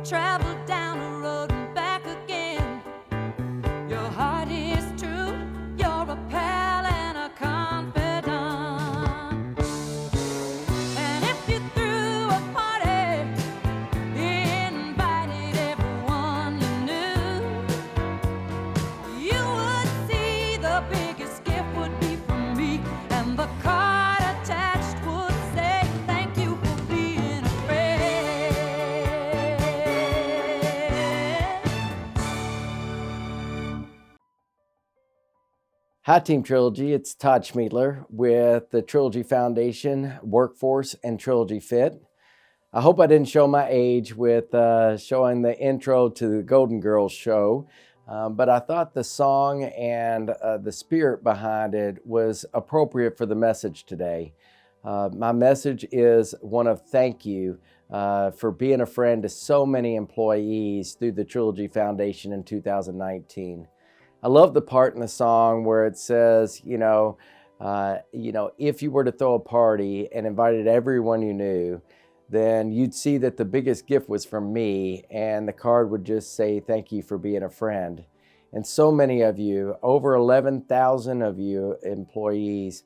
travel down the road and back again. Your heart is true, you're a pal and a confidant. And if you threw a party, invited everyone you knew, you would see the biggest gift would be from me, and the card attached would say, thank you for being a friend. Hi, Team Trilogy. It's Todd Schmiedler with the Trilogy Foundation, Workforce, and Trilogy Fit. I hope I didn't show my age with showing the intro to the Golden Girls show, but I thought the song and the spirit behind it was appropriate for the message today. My message is one of thank you for being a friend to so many employees through the Trilogy Foundation in 2019. I love the part in the song where it says, if you were to throw a party and invited everyone you knew, then you'd see that the biggest gift was from me, and the card would just say, thank you for being a friend. And so many of you, over 11,000 of you employees,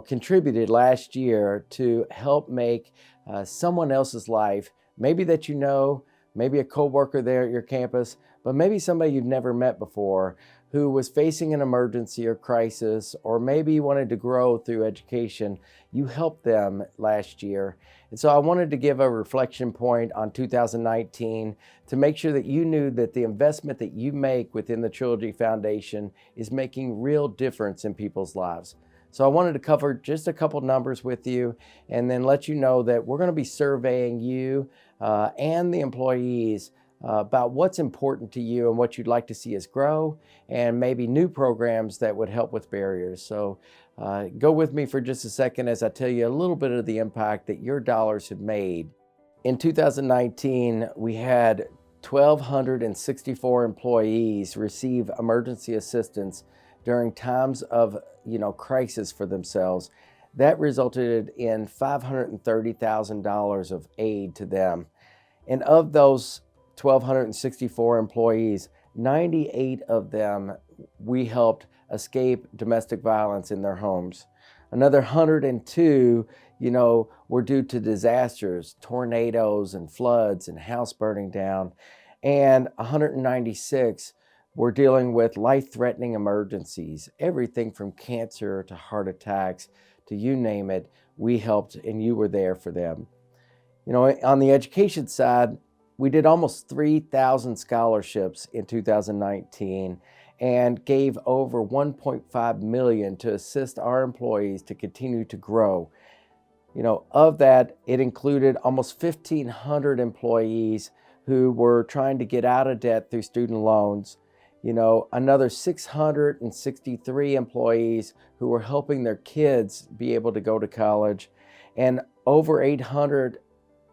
contributed last year to help make someone else's life, maybe that maybe a coworker there at your campus, but maybe somebody you've never met before, who was facing an emergency or crisis, or maybe wanted to grow through education. You helped them last year. And so I wanted to give a reflection point on 2019 to make sure that you knew that the investment that you make within the Trilogy Foundation is making real difference in people's lives. So I wanted to cover just a couple numbers with you and then let you know that we're going to be surveying you and the employees about what's important to you and what you'd like to see us grow, and maybe new programs that would help with barriers. So go with me for just a second as I tell you a little bit of the impact that your dollars have made. In 2019, we had 1,264 employees receive emergency assistance during times of crisis for themselves. That resulted in $530,000 of aid to them. And of those 1,264 employees, 98 of them we helped escape domestic violence in their homes. Another 102, were due to disasters, tornadoes and floods and house burning down. And 196 were dealing with life-threatening emergencies, everything from cancer to heart attacks to you name it, we helped and you were there for them. On the education side, we did almost 3,000 scholarships in 2019 and gave over $1.5 million to assist our employees to continue to grow. Of that, it included almost 1,500 employees who were trying to get out of debt through student loans. Another 663 employees who were helping their kids be able to go to college, and over 800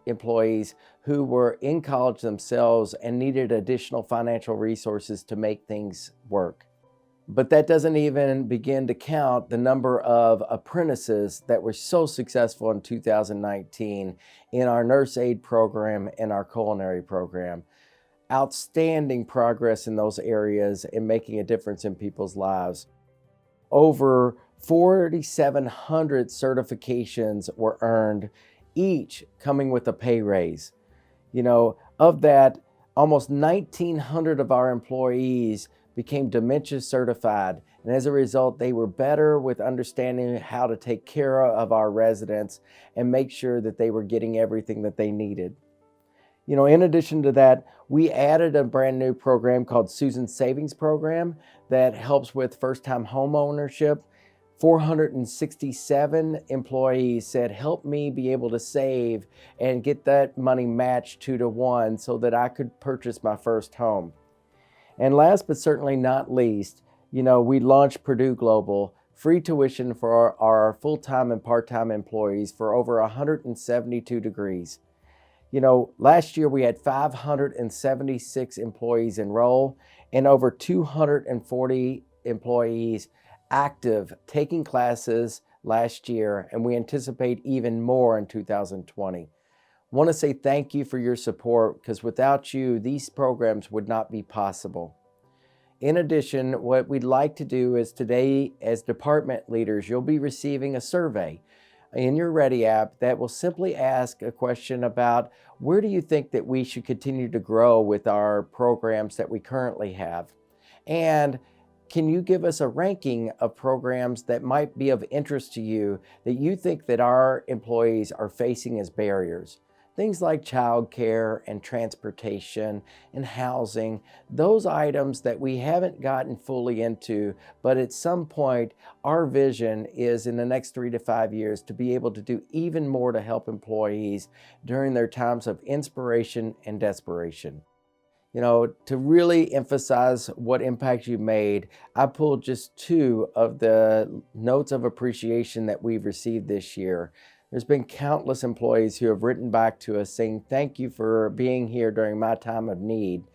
employees who were in college themselves and needed additional financial resources to make things work. But that doesn't even begin to count the number of apprentices that were so successful in 2019 in our nurse aid program and our culinary program. Outstanding progress in those areas and making a difference in people's lives. Over 4,700 certifications were earned, each coming with a pay raise. Of that, almost 1,900 of our employees became dementia certified. And as a result, they were better with understanding how to take care of our residents and make sure that they were getting everything that they needed. In addition to that, we added a brand new program called Susan's Savings Program that helps with first-time home ownership. 467 employees said, help me be able to save and get that money matched 2-to-1 so that I could purchase my first home. And last but certainly not least, we launched Purdue Global, free tuition for our full-time and part-time employees for over 172 degrees. Last year we had 576 employees enroll and over 240 employees active taking classes last year, and we anticipate even more in 2020. want to say thank you for your support, because without you, these programs would not be possible. In addition, what we'd like to do is today, as department leaders, you'll be receiving a survey in your Ready app that will simply ask a question about where do you think that we should continue to grow with our programs that we currently have? And can you give us a ranking of programs that might be of interest to you that you think that our employees are facing as barriers? Things like childcare and transportation and housing, those items that we haven't gotten fully into, but at some point, our vision is in the next 3 to 5 years to be able to do even more to help employees during their times of inspiration and desperation. To really emphasize what impact you made, I pulled just 2 of the notes of appreciation that we've received this year. There's been countless employees who have written back to us saying, thank you for being here during my time of need.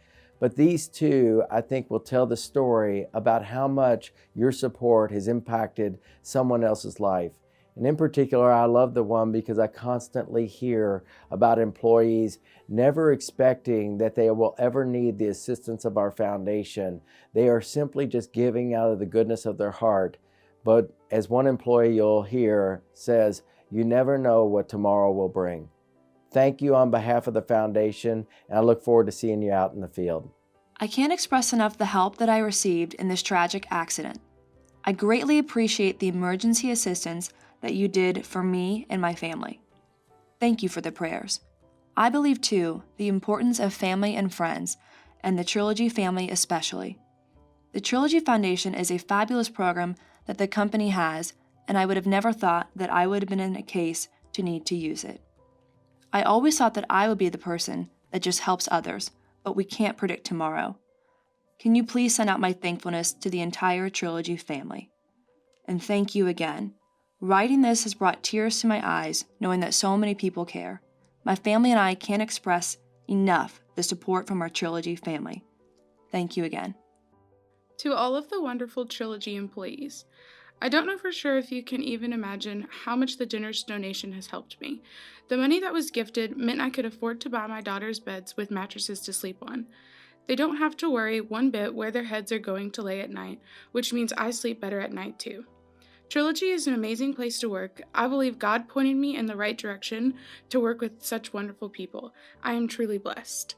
But these 2, I think, will tell the story about how much your support has impacted someone else's life. And in particular, I love the one because I constantly hear about employees never expecting that they will ever need the assistance of our foundation. They are simply just giving out of the goodness of their heart. But as one employee you'll hear says, you never know what tomorrow will bring. Thank you on behalf of the foundation, and I look forward to seeing you out in the field. I can't express enough the help that I received in this tragic accident. I greatly appreciate the emergency assistance that you did for me and my family. Thank you for the prayers. I believe, too, the importance of family and friends, and the Trilogy family especially. The Trilogy Foundation is a fabulous program that the company has, and I would have never thought that I would have been in a case to need to use it. I always thought that I would be the person that just helps others, but we can't predict tomorrow. Can you please send out my thankfulness to the entire Trilogy family? And thank you again. Writing this has brought tears to my eyes, knowing that so many people care. My family and I can't express enough the support from our Trilogy family. Thank you again. To all of the wonderful Trilogy employees, I don't know for sure if you can even imagine how much the generous donation has helped me. The money that was gifted meant I could afford to buy my daughter's beds with mattresses to sleep on. They don't have to worry one bit where their heads are going to lay at night, which means I sleep better at night too. Trilogy is an amazing place to work. I believe God pointed me in the right direction to work with such wonderful people. I am truly blessed.